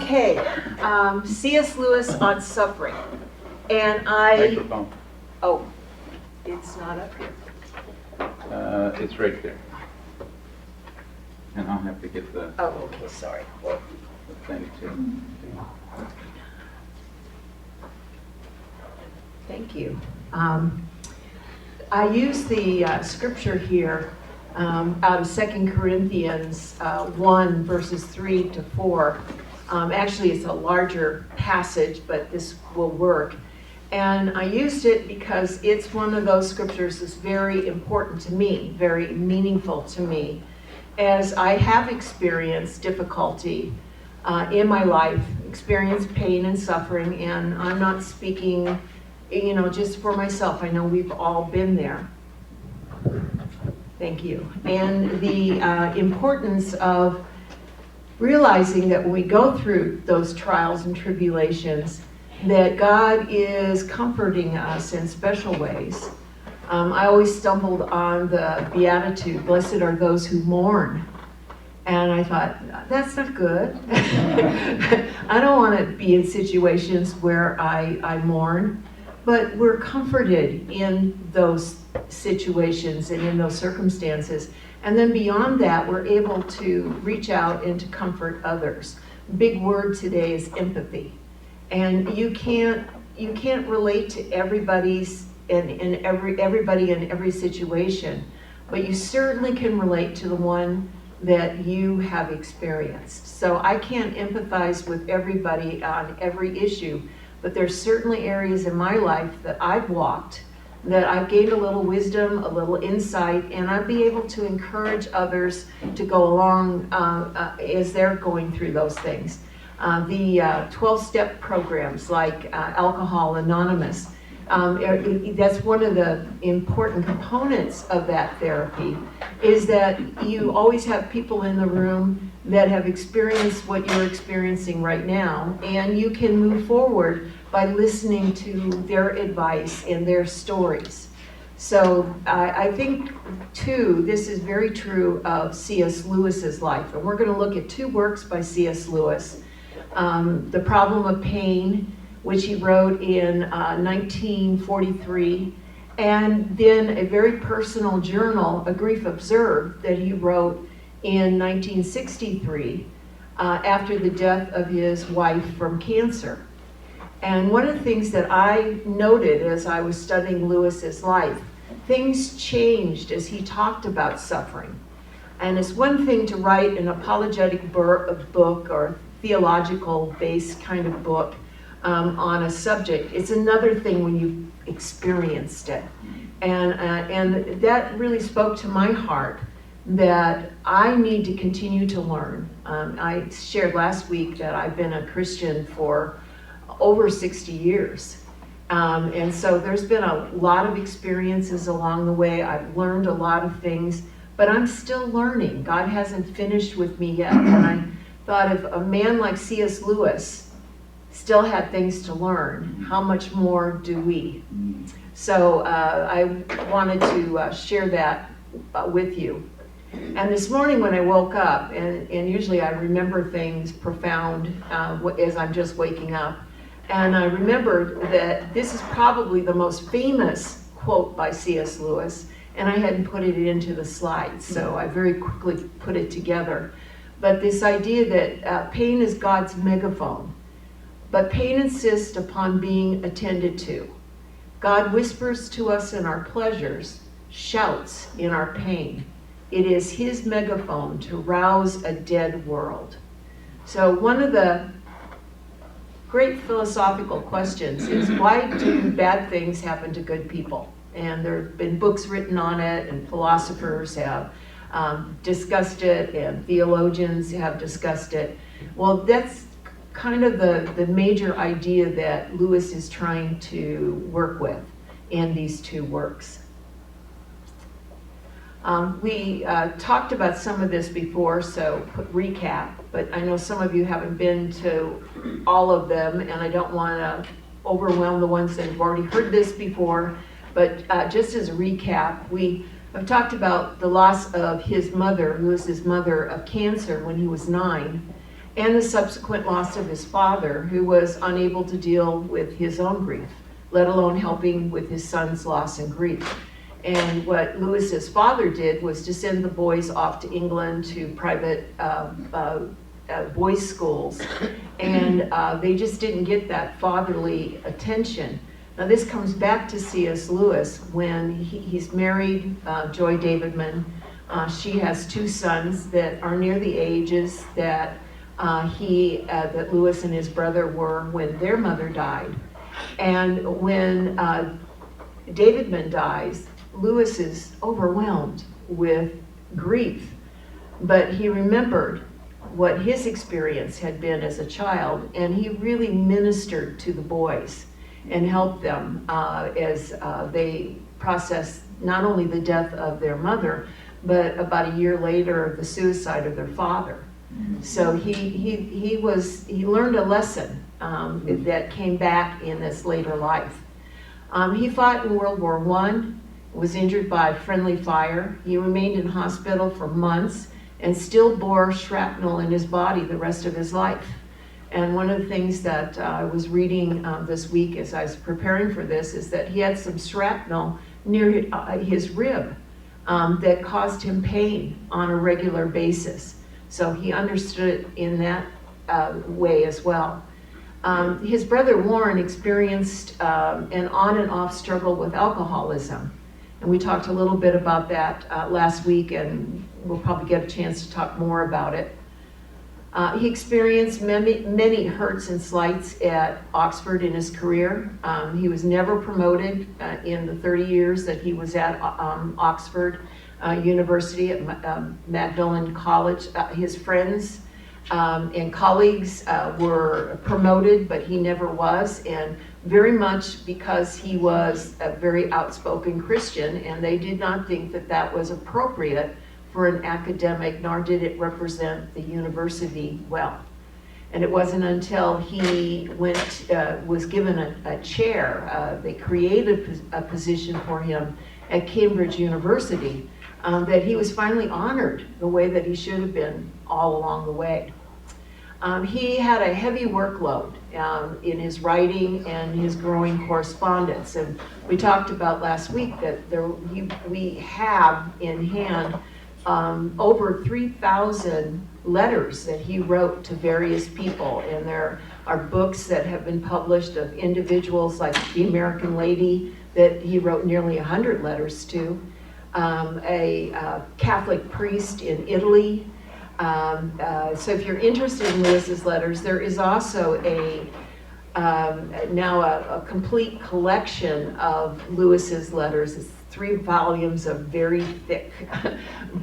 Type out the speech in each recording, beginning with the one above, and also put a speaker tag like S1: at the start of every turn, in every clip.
S1: Okay, C.S. Lewis on suffering. And
S2: Microphone.
S1: oh, it's not up here.
S2: It's right there. And I'll have to get the
S1: Oh, okay, sorry.
S2: thing too.
S1: Thank you. I use the scripture here out of 2 Corinthians 1, verses 3 to 4. Actually, it's a larger passage, but this will work. And I used it because it's one of those scriptures that's very important to me, very meaningful to me, as I have experienced difficulty in my life, experienced pain and suffering, and I'm not speaking, just for myself. I know we've all been there. Thank you. And the importance of realizing that when we go through those trials and tribulations, that God is comforting us in special ways. I always stumbled on the Beatitude, blessed are those who mourn. And I thought, that's not good. I don't want to be in situations where I mourn, but we're comforted in those situations and in those circumstances. And then beyond that, we're able to reach out and to comfort others. Big word today is empathy. And you can't relate to everybody in every situation, but you certainly can relate to the one that you have experienced. So I can't empathize with everybody on every issue, but there's certainly areas in my life that I've walked that I've gained a little wisdom, a little insight, and I'd be able to encourage others to go along as they're going through those things. The 12-step programs like Alcohol Anonymous, that's one of the important components of that therapy, is that you always have people in the room that have experienced what you're experiencing right now, and you can move forward by listening to their advice and their stories. So I think, too, this is very true of C.S. Lewis's life, and we're going to look at two works by C.S. Lewis. The Problem of Pain, which he wrote in 1943, and then a very personal journal, A Grief Observed, that he wrote in 1963 after the death of his wife from cancer. And one of the things that I noted as I was studying Lewis's life, things changed as he talked about suffering. And it's one thing to write an apologetic book or theological-based kind of book on a subject. It's another thing when you've experienced it. And that really spoke to my heart that I need to continue to learn. I shared last week that I've been a Christian for over 60 years. And so there's been a lot of experiences along the way. I've learned a lot of things, but I'm still learning. God hasn't finished with me yet. And I thought if a man like C.S. Lewis still had things to learn, how much more do we? So I wanted to share that with you. And this morning when I woke up, and usually I remember things profound as I'm just waking up, and I remembered that this is probably the most famous quote by C.S. Lewis, and I hadn't put it into the slides, so I very quickly put it together. But this idea that pain is God's megaphone, but pain insists upon being attended to. God whispers to us in our pleasures, shouts in our pain. It is his megaphone to rouse a dead world. So one of the great philosophical questions is, why do bad things happen to good people? And there have been books written on it, and philosophers have discussed it, and theologians have discussed it. Well, that's kind of the major idea that Lewis is trying to work with in these two works. We talked about some of this before, so recap, but I know some of you haven't been to all of them, and I don't want to overwhelm the ones that have already heard this before, but just as a recap, we have talked about the loss of his mother, Lewis's mother, of cancer when he was 9, and the subsequent loss of his father, who was unable to deal with his own grief, let alone helping with his son's loss and grief. And what Lewis's father did was to send the boys off to England to private boys' schools, and they just didn't get that fatherly attention. Now this comes back to C.S. Lewis when he's married Joy Davidman. She has 2 sons that are near the ages that that Lewis and his brother were when their mother died. And when Davidman dies, Lewis is overwhelmed with grief, but he remembered what his experience had been as a child, and he really ministered to the boys and helped them as they processed not only the death of their mother, but about a year later, the suicide of their father. So he learned a lesson that came back in this later life. He fought in World War I, was injured by friendly fire. He remained in hospital for months and still bore shrapnel in his body the rest of his life. And one of the things that I was reading this week as I was preparing for this is that he had some shrapnel near his rib that caused him pain on a regular basis. So he understood it in that way as well. His brother Warren experienced an on and off struggle with alcoholism. And we talked a little bit about that last week, and we'll probably get a chance to talk more about it. He experienced many hurts and slights at Oxford in his career. He was never promoted in the 30 years that he was at Oxford University at Magdalen College. His friends and colleagues were promoted, but he never was, and very much because he was a very outspoken Christian, and they did not think that that was appropriate for an academic, nor did it represent the university well. And it wasn't until he was given a chair, they created a position for him at Cambridge University, that he was finally honored the way that he should have been all along the way. He had a heavy workload in his writing and his growing correspondence. And we talked about last week that we have in hand over 3,000 letters that he wrote to various people. And there are books that have been published of individuals like the American Lady that he wrote nearly 100 letters to, a Catholic priest in Italy. So if you're interested in Lewis's letters, there is also now a complete collection of Lewis's letters. It's 3 volumes of very thick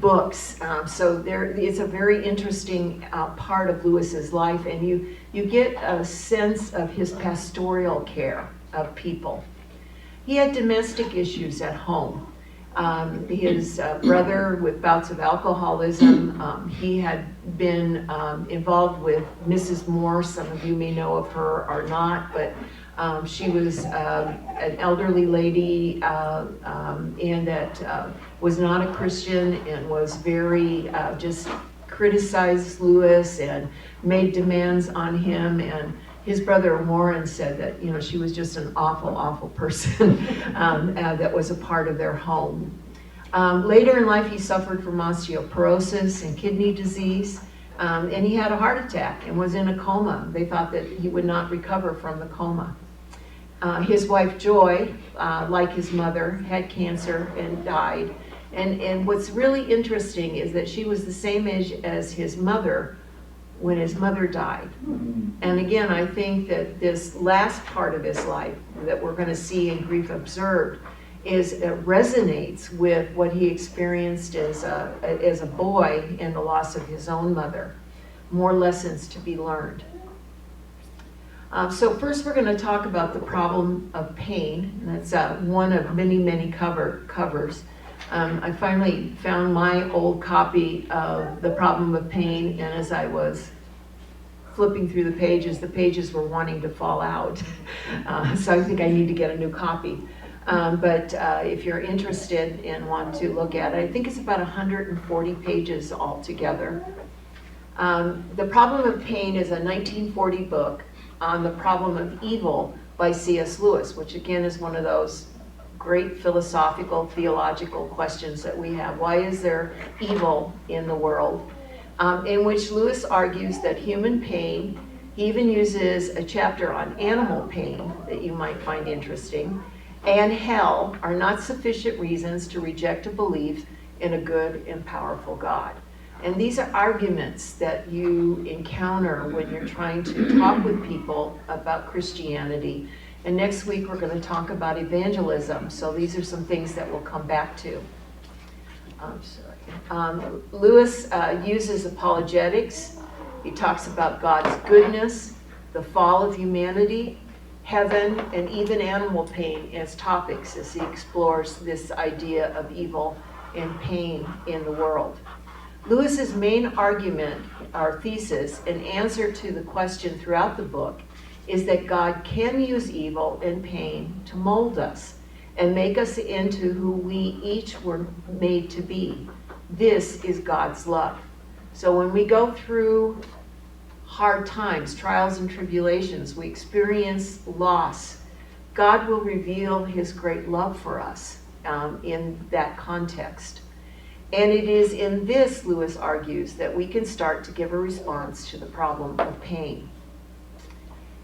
S1: books. So it's a very interesting part of Lewis's life, and you get a sense of his pastoral care of people. He had domestic issues at home. His brother with bouts of alcoholism, he had been involved with Mrs. Moore. Some of you may know of her or not, but she was an elderly lady and that was not a Christian and was very just criticized Lewis and made demands on him. And his brother Warren said that she was just an awful, awful person that was a part of their home. Later in life, he suffered from osteoporosis and kidney disease, and he had a heart attack and was in a coma. They thought that he would not recover from the coma. His wife Joy, like his mother, had cancer and died. And what's really interesting is that she was the same age as his mother when his mother died. And again, I think that this last part of his life that we're going to see in Grief Observed resonates with what he experienced as a boy in the loss of his own mother. More lessons to be learned. So first we're going to talk about the problem of pain. And that's one of many, many covers. I finally found my old copy of The Problem of Pain, and as I was flipping through the pages were wanting to fall out. So I think I need to get a new copy. But if you're interested and want to look at it, I think it's about 140 pages altogether. The Problem of Pain is a 1940 book on the problem of evil by C.S. Lewis, which again is one of those great philosophical, theological questions that we have. Why is there evil in the world? In which Lewis argues that human pain, he even uses a chapter on animal pain that you might find interesting, and hell are not sufficient reasons to reject a belief in a good and powerful God. And these are arguments that you encounter when you're trying to talk with people about Christianity. And next week we're going to talk about evangelism. So these are some things that we'll come back to. Lewis uses apologetics. He talks about God's goodness, the fall of humanity, heaven, and even animal pain as topics as he explores this idea of evil and pain in the world. Lewis's main argument, or thesis, and answer to the question throughout the book is that God can use evil and pain to mold us and make us into who we each were made to be. This is God's love. So when we go through hard times, trials and tribulations, we experience loss, God will reveal his great love for us in that context. And it is in this, Lewis argues, that we can start to give a response to the problem of pain.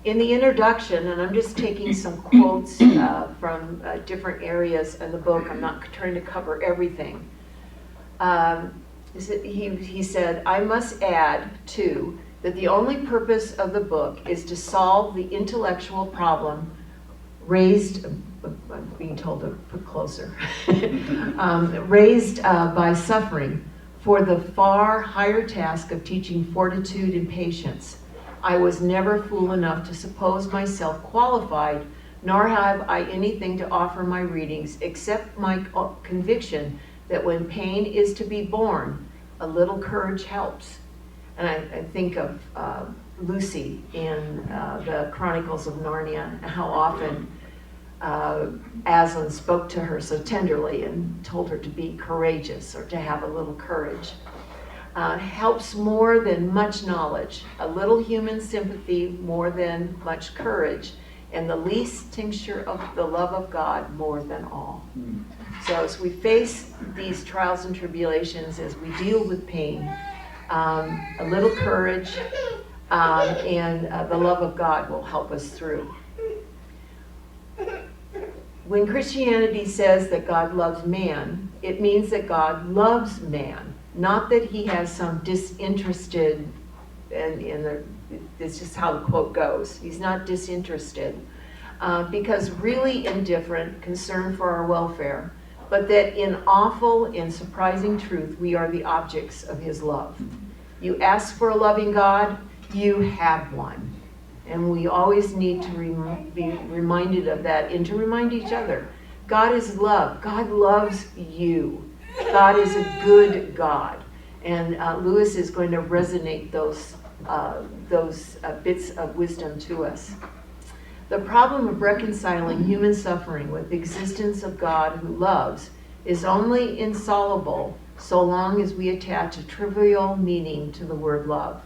S1: In the introduction, and I'm just taking some quotes from different areas in the book, I'm not trying to cover everything. He said, I must add, too, that the only purpose of the book is to solve the intellectual problem raised, I'm being told to put closer, raised by suffering for the far higher task of teaching fortitude and patience. I was never fool enough to suppose myself qualified, nor have I anything to offer my readings except my conviction that when pain is to be borne, a little courage helps. And I think of Lucy in the Chronicles of Narnia, and how often Aslan spoke to her so tenderly and told her to be courageous or to have a little courage. Helps more than much knowledge, a little human sympathy more than much courage, and the least tincture of the love of God more than all. So as we face these trials and tribulations, as we deal with pain, a little courage and the love of God will help us through. When Christianity says that God loves man, it means that God loves man, not that he has some disinterested, and this is how the quote goes, he's not disinterested, because really indifferent, concern for our welfare, but that in awful and surprising truth, we are the objects of his love. You ask for a loving God, you have one. And we always need to be reminded of that and to remind each other. God is love. God loves you. God is a good God. And Lewis is going to resonate those bits of wisdom to us. The problem of reconciling human suffering with the existence of God who loves is only insoluble so long as we attach a trivial meaning to the word love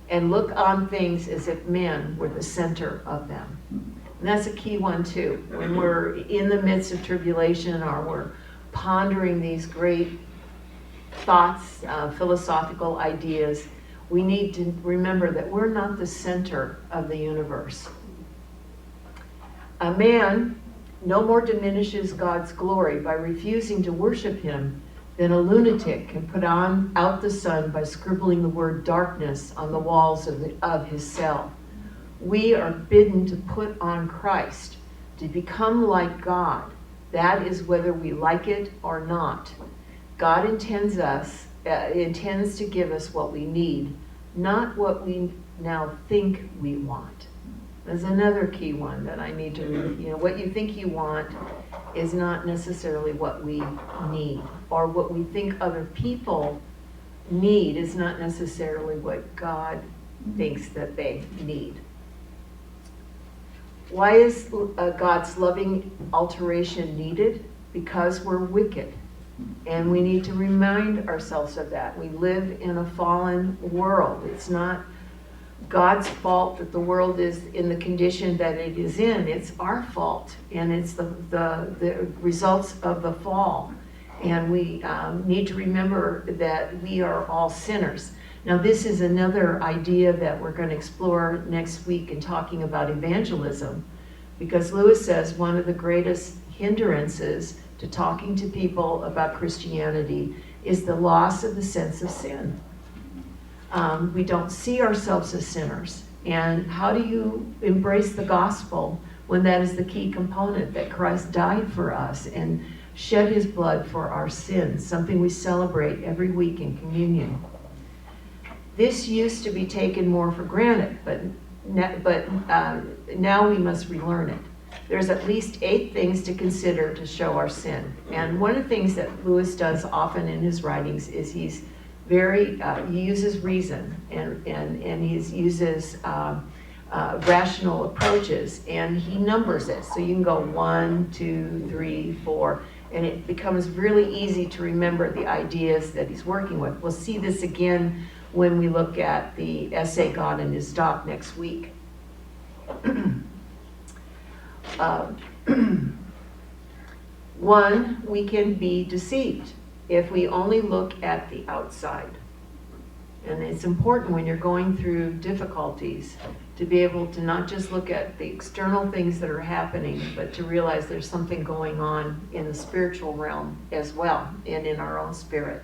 S1: and look on things as if men were the center of them. And that's a key one too. When we're in the midst of tribulation or we're pondering these great thoughts, philosophical ideas, we need to remember that we're not the center of the universe. A man no more diminishes God's glory by refusing to worship him than a lunatic can put out the sun by scribbling the word darkness on the walls of his cell. We are bidden to put on Christ, to become like God. That is whether we like it or not. God intends to give us what we need, not what we now think we want. There's another key one that I need to, what you think you want is not necessarily what we need, or what we think other people need is not necessarily what God thinks that they need. Why is God's loving alteration needed? Because we're wicked. And we need to remind ourselves of that. We live in a fallen world. It's not God's fault that the world is in the condition that it is in. It's our fault, and it's the results of the fall. And we need to remember that we are all sinners. Now, this is another idea that we're going to explore next week in talking about evangelism, because Lewis says one of the greatest hindrances to talking to people about Christianity is the loss of the sense of sin. We don't see ourselves as sinners. And how do you embrace the gospel when that is the key component, that Christ died for us and shed his blood for our sins, something we celebrate every week in communion? This used to be taken more for granted, but now we must relearn it. There's at least 8 things to consider to show our sin. And one of the things that Lewis does often in his writings is he uses reason and he uses rational approaches, and he numbers it. So you can go 1, 2, 3, 4, and it becomes really easy to remember the ideas that he's working with. We'll see this again when we look at the essay God and His Doc next week. One, we can be deceived if we only look at the outside. And it's important when you're going through difficulties to be able to not just look at the external things that are happening, but to realize there's something going on in the spiritual realm as well, and in our own spirit.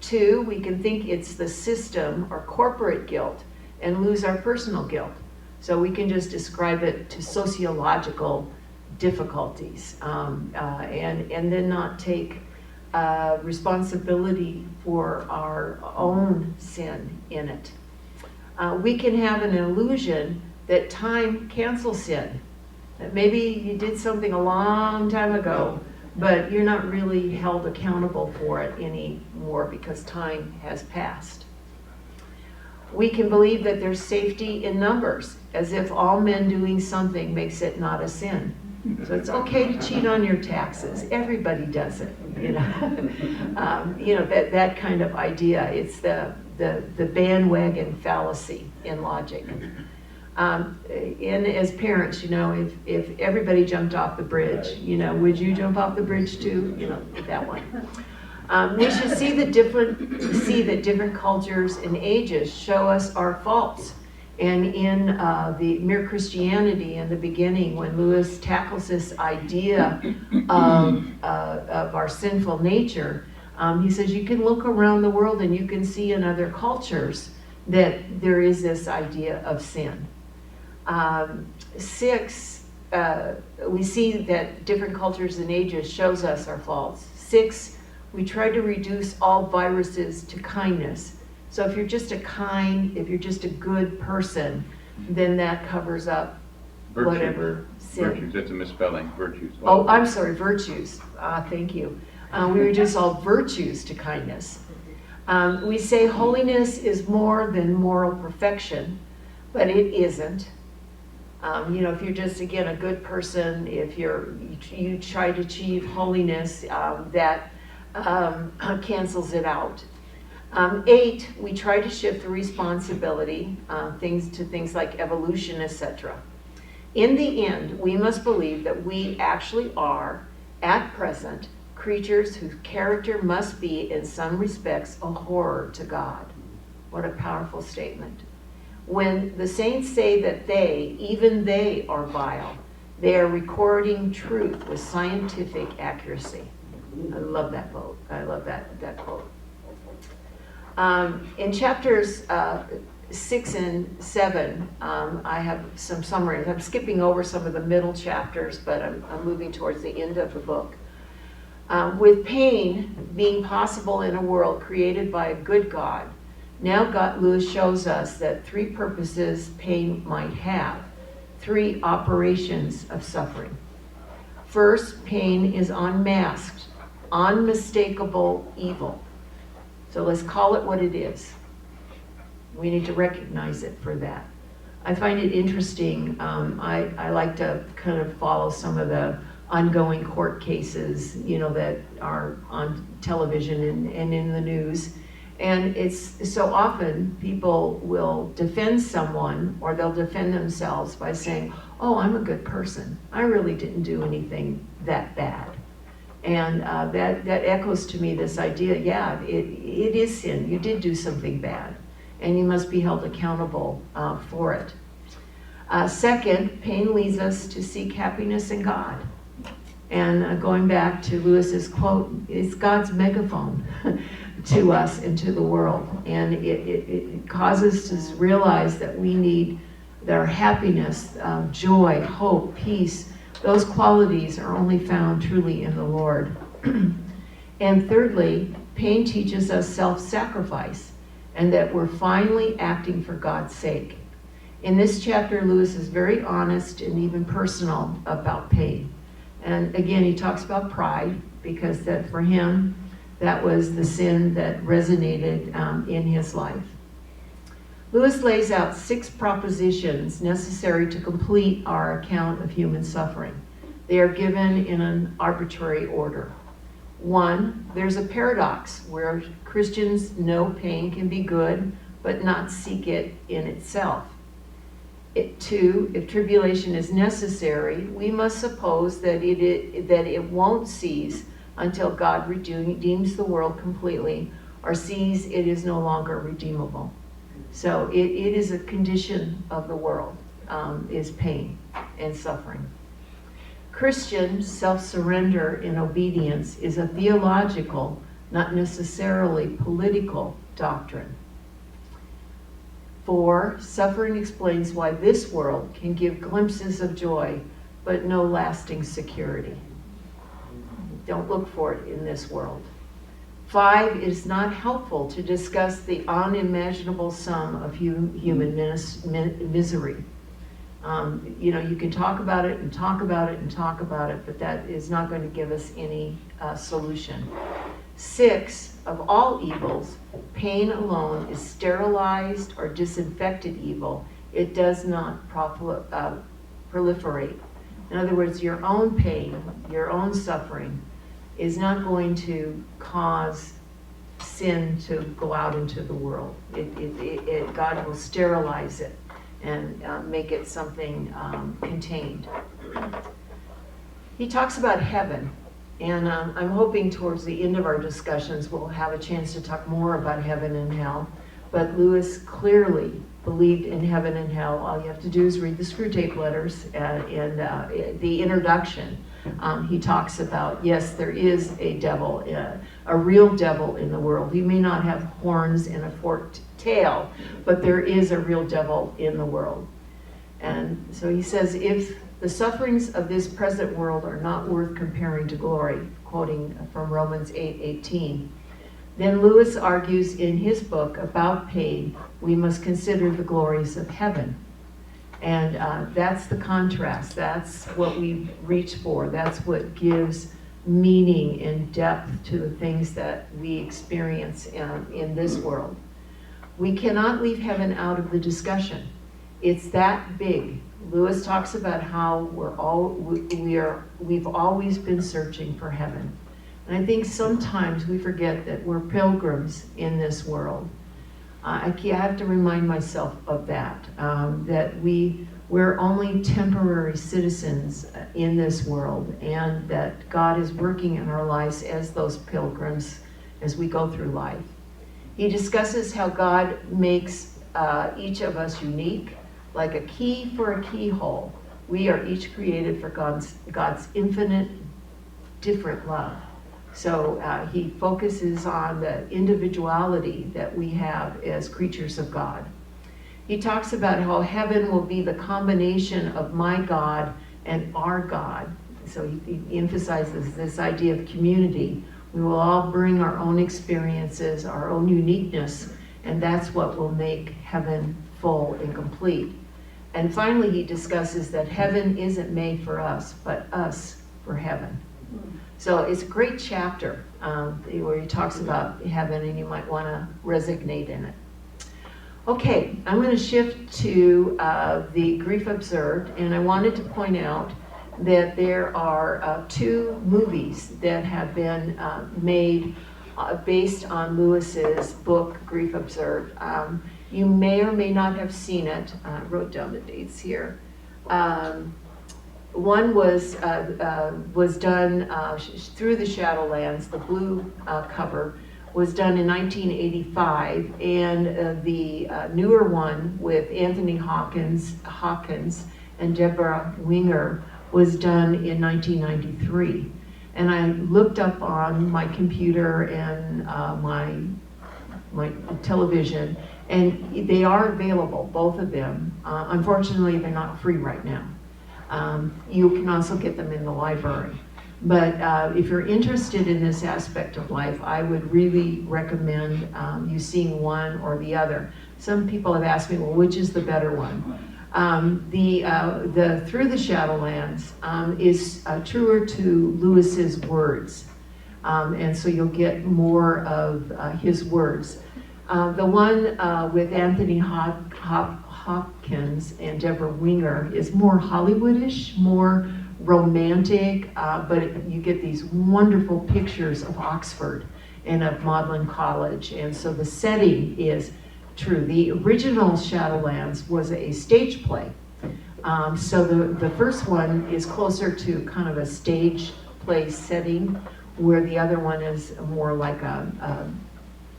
S1: 2, we can think it's the system or corporate guilt and lose our personal guilt. So we can just describe it to sociological difficulties, and then not take responsibility for our own sin in it. We can have an illusion that time cancels sin. That maybe you did something a long time ago, but you're not really held accountable for it anymore because time has passed. We can believe that there's safety in numbers, as if all men doing something makes it not a sin. So it's okay to cheat on your taxes. Everybody does it, you know. That kind of idea. It's the bandwagon fallacy in logic. And as parents, if everybody jumped off the bridge, would you jump off the bridge too? That one. We should see that different cultures and ages show us our faults. And in the Mere Christianity in the beginning, when Lewis tackles this idea of our sinful nature, he says you can look around the world and you can see in other cultures that there is this idea of sin. 6, we see that different cultures and ages shows us our faults. 6, we try to reduce all viruses to kindness. So if you're just if you're just a good person, then that covers up
S2: Virtues.
S1: Whatever sin.
S2: Virtues, that's a misspelling, virtues.
S1: Oh, I'm sorry, virtues. Thank you. We reduce all virtues to kindness. We say holiness is more than moral perfection, but it isn't. If you're just, again, a good person, if you try to achieve holiness, that cancels it out. 8, we try to shift the responsibility things like evolution, etc. In the end, we must believe that we actually are, at present, creatures whose character must be, in some respects, a horror to God. What a powerful statement. When the saints say that even they are vile, they are recording truth with scientific accuracy. I love that quote. I love that quote. In chapters 6 and 7, I have some summaries. I'm skipping over some of the middle chapters, but I'm moving towards the end of the book. With pain being possible in a world created by a good God, now Lewis shows us that 3 purposes pain might have, 3 operations of suffering. First, pain is unmasked, unmistakable evil. So let's call it what it is. We need to recognize it for that. I find it interesting. I like to kind of follow some of the ongoing court cases, that are on television and in the news. And it's so often people will defend someone, or they'll defend themselves by saying, oh, I'm a good person. I really didn't do anything that bad. And that echoes to me this idea, yeah, it is sin. You did do something bad, and you must be held accountable for it. Second, pain leads us to seek happiness in God. And going back to Lewis's quote, it's God's megaphone to us and to the world. And it causes us to realize that we need their happiness, joy, hope, peace. Those qualities are only found truly in the Lord. And thirdly, pain teaches us self-sacrifice, and that we're finally acting for God's sake. In this chapter, Lewis is very honest and even personal about pain. And again, he talks about pride, because that for him, that was the sin that resonated in his life. Lewis lays out 6 propositions necessary to complete our account of human suffering. They are given in an arbitrary order. 1, there's a paradox where Christians know pain can be good, but not seek it in itself. 2, if tribulation is necessary, we must suppose that it won't cease until God redeems the world completely, or sees it is no longer redeemable. So it is a condition of the world, is pain and suffering. Christian self-surrender in obedience is a theological, not necessarily political doctrine. 4, suffering explains why this world can give glimpses of joy, but no lasting security. Don't look for it in this world. 5, it is not helpful to discuss the unimaginable sum of human misery. You can talk about it and talk about it and talk about it, but that is not going to give us any solution. 6, of all evils, pain alone is sterilized or disinfected evil. It does not proliferate. In other words, your own pain, your own suffering, is not going to cause sin to go out into the world. God will sterilize it and make it something contained. He talks about heaven, and I'm hoping towards the end of our discussions we'll have a chance to talk more about heaven and hell. But Lewis clearly believed in heaven and hell. All you have to do is read the Screw Tape Letters and the introduction. He talks about, yes, there is a devil, a real devil in the world. He may not have horns and a forked tail, but there is a real devil in the world. And so he says, if the sufferings of this present world are not worth comparing to glory, quoting from Romans 8:18, then Lewis argues in his book about pain, we must consider the glories of heaven. And that's the contrast. That's what we reach for. That's what gives meaning and depth to the things that we experience in this world. We cannot leave heaven out of the discussion. It's that big. Lewis talks about how we've always been searching for heaven. And I think sometimes we forget that we're pilgrims in this world. I have to remind myself of that, that we're only temporary citizens in this world, and that God is working in our lives as those pilgrims as we go through life. He discusses how God makes each of us unique, like a key for a keyhole. We are each created for God's infinite, different love. So he focuses on the individuality that we have as creatures of God. He talks about how heaven will be the combination of my God and our God. So he emphasizes this idea of community. We will all bring our own experiences, our own uniqueness, and that's what will make heaven full and complete. And finally, he discusses that heaven isn't made for us, but us for heaven. So it's a great chapter where he talks about heaven, and you might want to resonate in it. Okay, I'm going to shift to the grief observed, and I wanted to point out that there are 2 movies that have been made based on Lewis's book, Grief Observed. You may or may not have seen it. I wrote down the dates here. One was done Through the Shadowlands, the blue cover, was done in 1985, and the newer one with Anthony Hawkins and Deborah Winger was done in 1993. And I looked up on my computer and my television, and they are available, both of them. Unfortunately, they're not free right now. You can also get them in the library. But if you're interested in this aspect of life, I would really recommend you seeing one or the other. Some people have asked me, well, which is the better one? The Through the Shadowlands is truer to Lewis's words. And so you'll get more of his words. The one with Anthony Hopkins and Deborah Winger is more Hollywoodish, more romantic, but you get these wonderful pictures of Oxford and of Magdalen College, and so the setting is true. The original Shadowlands was a stage play, so the first one is closer to kind of a stage play setting, where the other one is more like a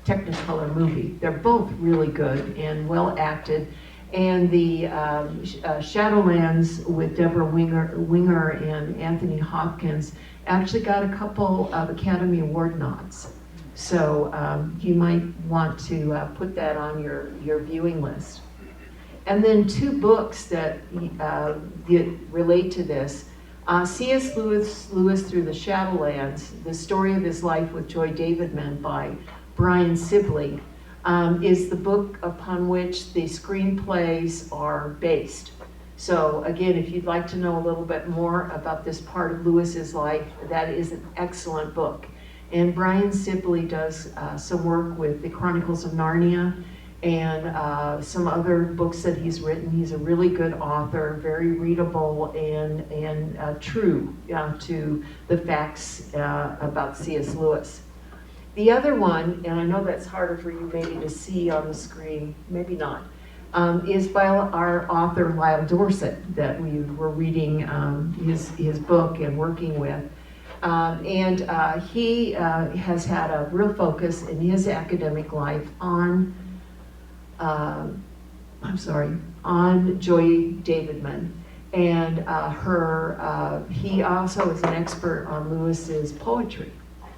S1: Technicolor movie. They're both really good and well acted. And the Shadowlands with Deborah Winger and Anthony Hopkins actually got a couple of Academy Award nods. So you might want to put that on your viewing list. And then 2 books that relate to this. C.S. Lewis Through the Shadowlands, The Story of His Life with Joy Davidman by Brian Sibley, is the book upon which the screenplays are based. So again, if you'd like to know a little bit more about this part of Lewis's life, that is an excellent book. And Brian Sibley does some work with the Chronicles of Narnia and some other books that he's written. He's a really good author, very readable and true to the facts about C.S. Lewis. The other one, and I know that's harder for you maybe to see on the screen, maybe not, is by our author Lyle Dorset, that we were reading his book and working with. He has had a real focus in his academic life on Joy Davidman. And he also is an expert on Lewis's poetry.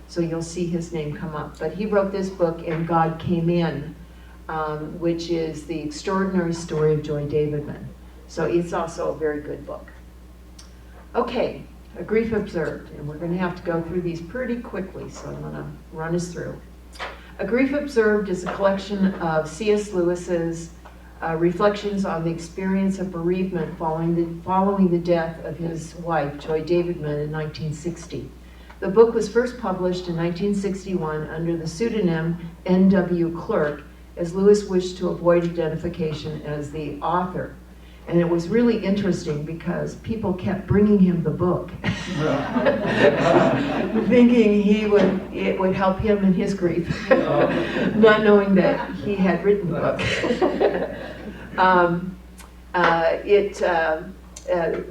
S1: So you'll see his name come up. But he wrote this book, And God Came In, which is the extraordinary story of Joy Davidman. So it's also a very good book. Okay, A Grief Observed. And we're going to have to go through these pretty quickly, so I'm going to run us through. A Grief Observed is a collection of C.S. Lewis's reflections on the experience of bereavement following the death of his wife, Joy Davidman, in 1960. The book was first published in 1961 under the pseudonym N.W. Clerk, as Lewis wished to avoid identification as the author. And it was really interesting because people kept bringing him the book, thinking it would help him in his grief, not knowing that he had written the book.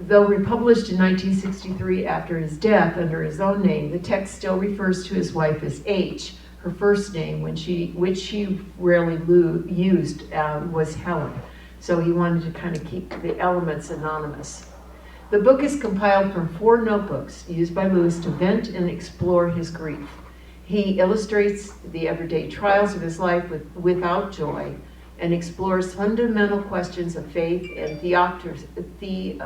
S1: Though republished in 1963 after his death under his own name, the text still refers to his wife as H. Her first name, which she rarely used, was Helen. So he wanted to kind of keep the elements anonymous. The book is compiled from 4 notebooks used by Lewis to vent and explore his grief. He illustrates the everyday trials of his life without joy, and explores fundamental questions of faith and theodicy.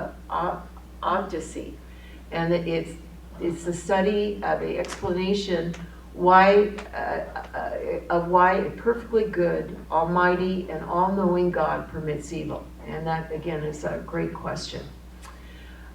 S1: And it's the study, the explanation of why a perfectly good, almighty, and all-knowing God permits evil. And that, again, is a great question.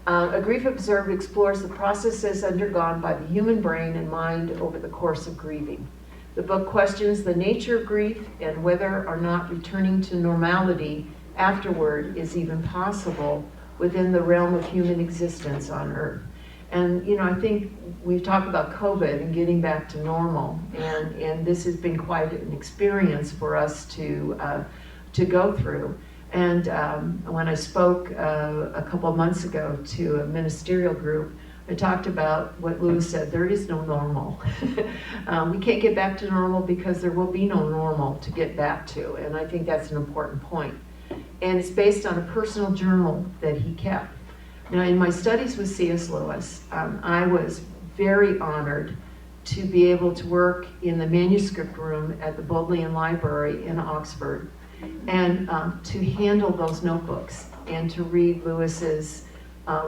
S1: A Grief Observed explores the processes undergone by the human brain and mind over the course of grieving. The book questions the nature of grief and whether or not returning to normality afterward is even possible within the realm of human existence on earth. And I think we've talked about COVID and getting back to normal, and this has been quite an experience for us to go through. And when I spoke a couple of months ago to a ministerial group, I talked about what Lewis said: there is no normal. We can't get back to normal because there will be no normal to get back to, and I think that's an important point. And it's based on a personal journal that he kept. Now, in my studies with C.S. Lewis, I was very honored to be able to work in the manuscript room at the Bodleian Library in Oxford, and to handle those notebooks and to read Lewis's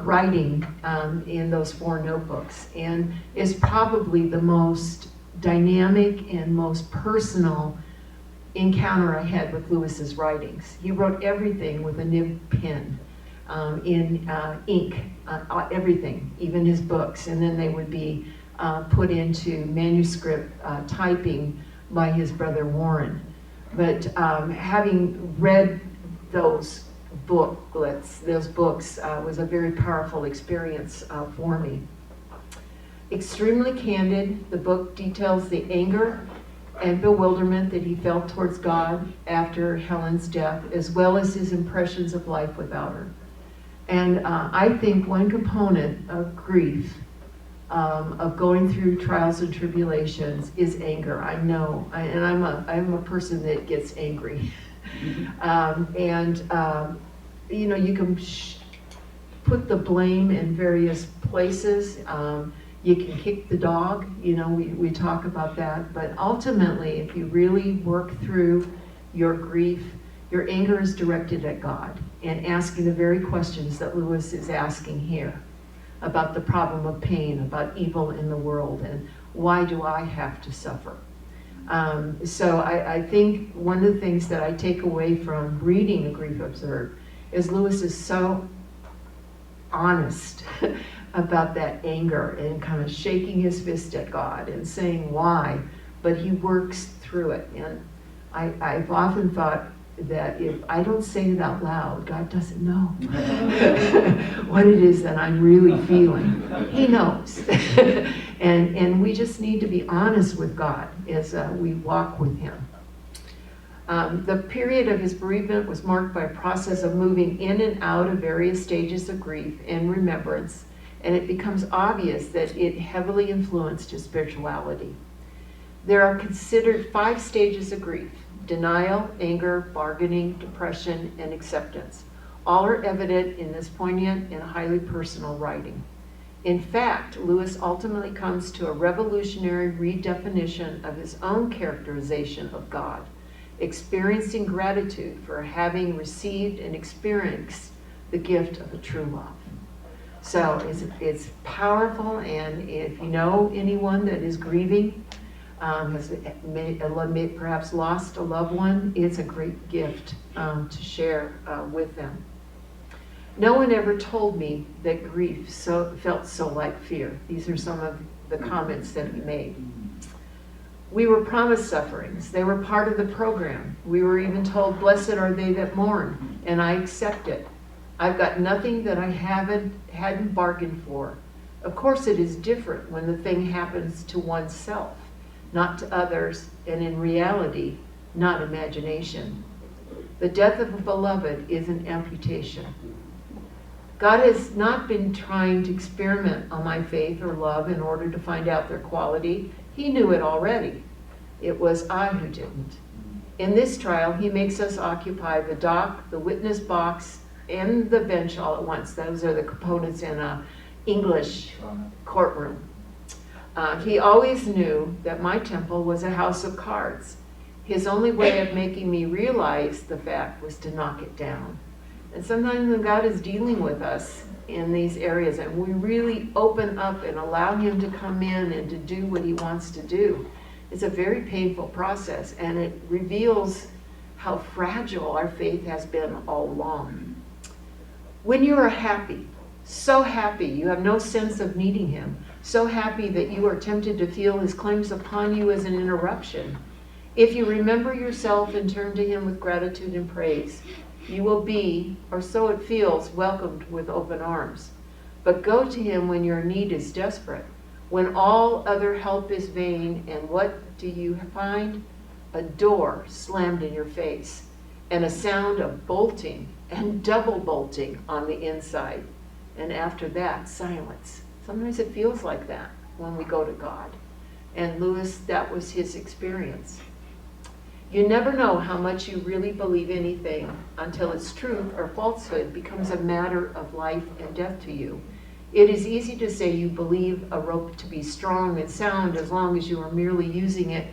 S1: writing in those 4 notebooks. And is probably the most dynamic and most personal encounter I had with Lewis's writings. He wrote everything with a nib pen, in ink, everything, even his books, and then they would be put into manuscript typing by his brother Warren. But having read those books was a very powerful experience for me. Extremely candid, the book details the anger and bewilderment that he felt towards God after Helen's death, as well as his impressions of life without her. And I think one component of grief, of going through trials and tribulations, is anger. I know, and I'm a person that gets angry. You can put the blame in various places. You can kick the dog, we talk about that. But ultimately, if you really work through your grief, your anger is directed at God and asking the very questions that Lewis is asking here about the problem of pain, about evil in the world, and why do I have to suffer? So I think one of the things that I take away from reading A Grief Observed is Lewis is so honest about that anger and kind of shaking his fist at God and saying why, but he works through it. And I've often thought that if I don't say it out loud, God doesn't know what it is that I'm really feeling. He knows. and we just need to be honest with God as we walk with him. The period of his bereavement was marked by a process of moving in and out of various stages of grief and remembrance, and it becomes obvious that it heavily influenced his spirituality. There are considered 5 stages of grief: denial, anger, bargaining, depression, and acceptance. All are evident in this poignant and highly personal writing. In fact, Lewis ultimately comes to a revolutionary redefinition of his own characterization of God, experiencing gratitude for having received and experienced the gift of a true love. So it's powerful, and if you know anyone that is grieving, has perhaps lost a loved one, it's a great gift to share with them. No one ever told me that grief felt so like fear. These are some of the comments that he made. We were promised sufferings. They were part of the program. We were even told, blessed are they that mourn, and I accept it. I've got nothing that I hadn't bargained for. Of course, it is different when the thing happens to oneself, not to others, and in reality, not imagination. The death of a beloved is an amputation. God has not been trying to experiment on my faith or love in order to find out their quality. He knew it already. It was I who didn't. In this trial, he makes us occupy the dock, the witness box, and the bench all at once. Those are the components in an English courtroom. He always knew that my temple was a house of cards. His only way of making me realize the fact was to knock it down. And sometimes when God is dealing with us in these areas and we really open up and allow him to come in and to do what he wants to do, it's a very painful process, and it reveals how fragile our faith has been all along. When you are happy, so happy you have no sense of needing him, so happy that you are tempted to feel his claims upon you as an interruption, if you remember yourself and turn to him with gratitude and praise, You will be, or so it feels, welcomed with open arms. But go to him when your need is desperate, when all other help is vain, and what do you find? A door slammed in your face, and a sound of bolting and double bolting on the inside. And after that, silence. Sometimes it feels like that when we go to God. And Lewis, that was his experience. You never know how much you really believe anything until its truth or falsehood becomes a matter of life and death to you. It is easy to say you believe a rope to be strong and sound as long as you are merely using it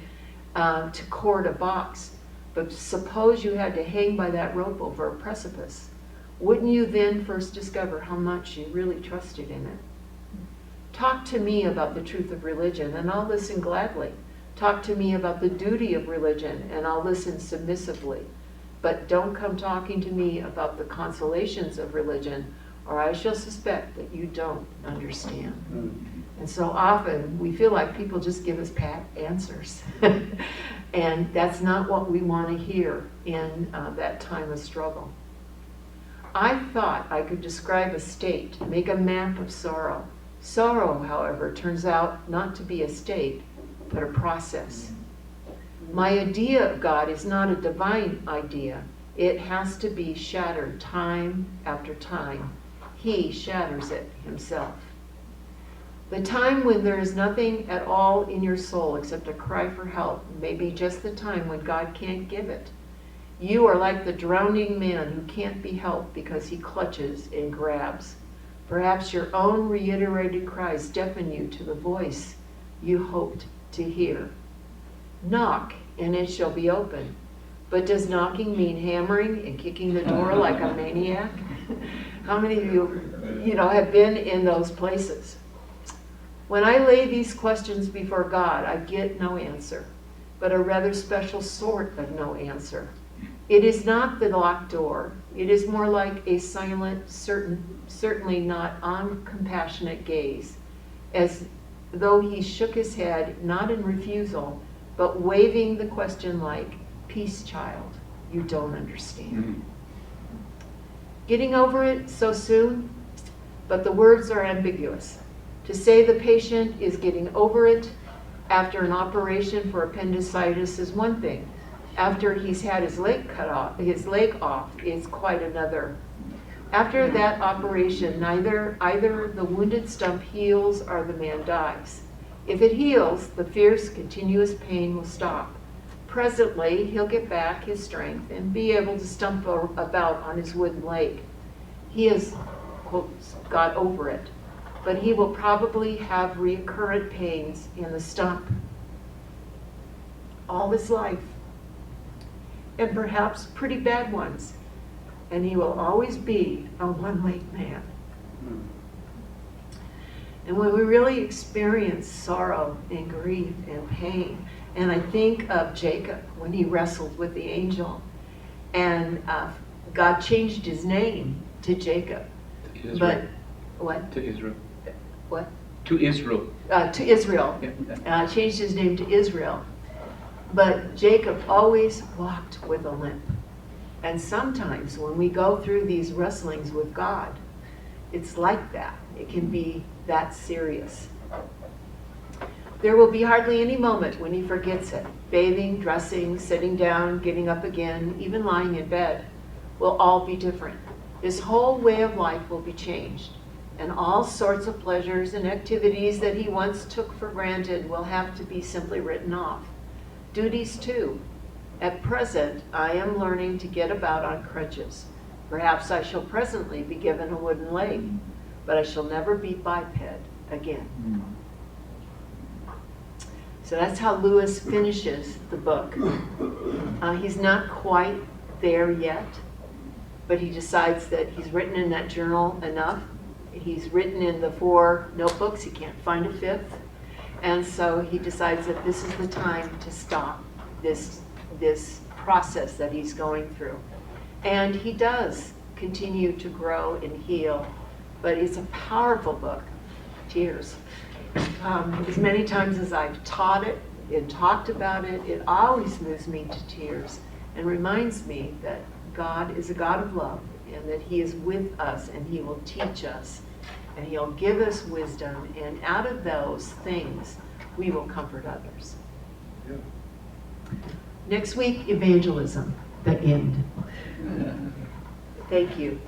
S1: to cord a box. But suppose you had to hang by that rope over a precipice. Wouldn't you then first discover how much you really trusted in it? Talk to me about the truth of religion, and I'll listen gladly. Talk to me about the duty of religion, and I'll listen submissively. But don't come talking to me about the consolations of religion, or I shall suspect that you don't understand. And so often we feel like people just give us pat answers. And that's not what we want to hear in that time of struggle. I thought I could describe a state, make a map of sorrow. Sorrow, however, turns out not to be a state, but a process. My idea of God is not a divine idea. It has to be shattered time after time. He shatters it himself. The time when there is nothing at all in your soul except a cry for help may be just the time when God can't give it. You are like the drowning man who can't be helped because he clutches and grabs. Perhaps your own reiterated cries deafen you to the voice you hoped to hear. Knock, and it shall be open. But does knocking mean hammering and kicking the door like a maniac? How many of you, have been in those places? When I lay these questions before God, I get no answer, but a rather special sort of no answer. It is not the locked door. It is more like a silent, certainly not uncompassionate gaze, as though he shook his head, not in refusal, but waving the question like, "Peace, child, you don't understand." Getting over it so soon? But the words are ambiguous. To say the patient is getting over it after an operation for appendicitis is one thing. After he's had his leg off is quite another. After that operation, either the wounded stump heals or the man dies. If it heals, the fierce, continuous pain will stop. Presently, he'll get back his strength and be able to stump about on his wooden leg. He has, quote, got over it, but he will probably have recurrent pains in the stump all his life, and perhaps pretty bad ones, and he will always be a one-legged man. And when we really experience sorrow and grief and pain, and I think of Jacob when he wrestled with the angel, and God changed his name to Jacob.
S2: To Israel.
S1: But what?
S2: To Israel.
S1: What?
S2: To Israel.
S1: To Israel. Changed his name to Israel. But Jacob always walked with a limp. And sometimes when we go through these wrestlings with God, it's like that. It can be that serious. There will be hardly any moment when he forgets it. Bathing, dressing, sitting down, getting up again, even lying in bed will all be different. His whole way of life will be changed, and all sorts of pleasures and activities that he once took for granted will have to be simply written off. Duties too. At present, I am learning to get about on crutches. Perhaps I shall presently be given a wooden leg, but I shall never be biped again. So that's how Lewis finishes the book. He's not quite there yet, but he decides that he's written in that journal enough. He's written in the 4 notebooks. He can't find a 5th. And so he decides that this is the time to stop this process that he's going through. And he does continue to grow and heal, but it's a powerful book. Tears. As many times as I've taught it and talked about it, it always moves me to tears and reminds me that God is a God of love and that He is with us and He will teach us and He'll give us wisdom, and out of those things we will comfort others.
S3: Yeah.
S1: Next week, evangelism, the end. Thank you.